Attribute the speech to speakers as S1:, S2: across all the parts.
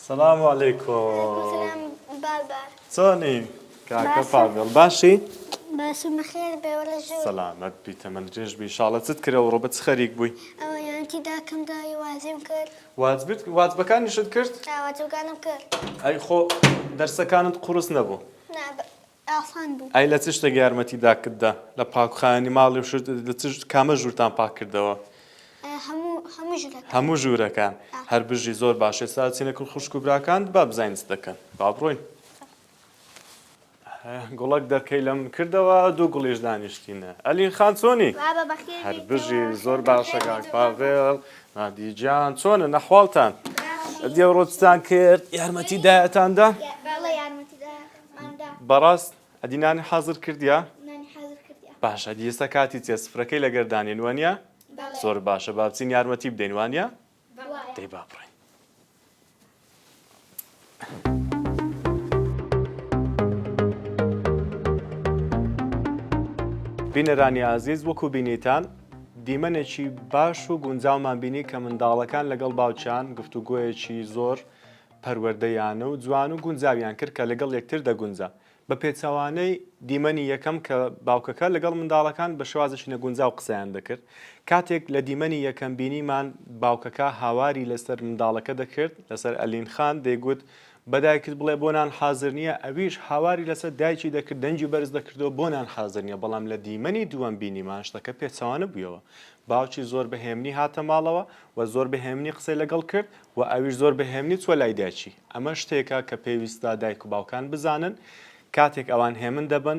S1: السلام عليكم.
S2: سلام بابا.
S1: چۆنی کاکە
S2: باشە.
S1: پاڤێڵ باشی؟
S2: باشم بەخێر بێ وەرە ژوور.
S1: سەلامەت بیتە من درێژ بی ئینشاڵڵا چت کردەوە ڕۆ بە چ خەریک بووی؟
S2: ئەوە یانتی داکەم دایی وازیم کرد.
S1: واجبەکانیشت کرد؟
S2: واجبەکانم کرد.
S1: ئەی خۆ دەرسەکانت قورس نەبوو.
S2: نا ئاسان بوو.
S1: ئەی لە چ شتێک یارمەتیدا کردە؟ لە پاکخانی ماڵی وشت لە چ کامە ژوورتان پاک کردەوە؟
S2: هەموو ژوورەکان.
S1: هەموو ژوورەکان هەر بژی زۆر باشێ ساچینە کرد خوشک و براکان با بزانین چ دەکەن. با بڕۆین. گوڵک دەرکەی لە من کردەوە دوو گوڵیش دانیشتینە. ئەلین خان چۆنی؟
S2: بابا بەخێر
S1: هەر بژی زۆر باشە کاک پاڤێڵ نادیجان چۆنە نەحواڵتان؟ دیێ ڕۆچتان کرد یارمەتی دایەتاندا؟
S2: بەڵێ یارمەتی دایەماندا.
S1: بەڕاست ئەدینانی حەزر کردیا؟
S2: نانی حەزر کردیا.
S1: باشە دیێستا کاتی چێ سفرەکەی لەگەردانین وانە؟
S2: بەڵێ.
S1: زۆر باشە با بچین یارمەتی بدەین وانە؟
S2: بەڵێ.
S1: دەی با بڕۆین. بینەرانی ئازیز وەکو بینیتان دیمەنێکی باش و گونجاومان بینی کە منداڵەکان لەگەڵ باوچیان گفتوگۆیەکی زۆر پەروەردەیانە و جوان و گونجاویان کرد کە لەگەڵ یەکتر دەگونجا بە پێچەوانەی دیمەنی یەکەم کە باوکەکە لەگەڵ منداڵەکان بە شێوازێکی نەگونجاو قسەیان دەکرد کاتێک لە دیمەنی یەکەم بینیمان باوکەکە هاواری لەسەر منداڵەکە دەکرد لەسەر ئەلین خان دەیگوت بەدایکت بڵێ بۆنان حازر نییە ئەویش هاواری لەسەر دایکی دەکرد دەنجی بەرز دەکردەوە بۆنان حازر نییە بەڵام لە دیمەنی دووەم بینیمان شتەکە پێچەوانە بوویەوە باوکی زۆر بەهێمنی هاتە ماڵەوە و زۆر بەهێمنی قسەی لەگەڵ کرد و ئەویش زۆر بەهێمنی چوە لای دایکی ئەمە شتێکە کە پێویستە دایک و باوکان بزانن کاتێک ئەوان هێمن دەبن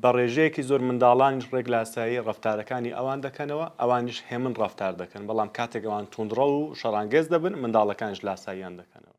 S1: بە ڕێژەیەکی زۆر منداڵانیش ڕێک لە ئاسایی ڕەفتارەکانی ئەوان دەکەنەوە ئەوانیش هێمن ڕەفتار دەکەن بەڵام کاتێک ئەوان توندڕە و شەڕانگەز دەبن منداڵەکانش لە ئاساییان دەکەنەوە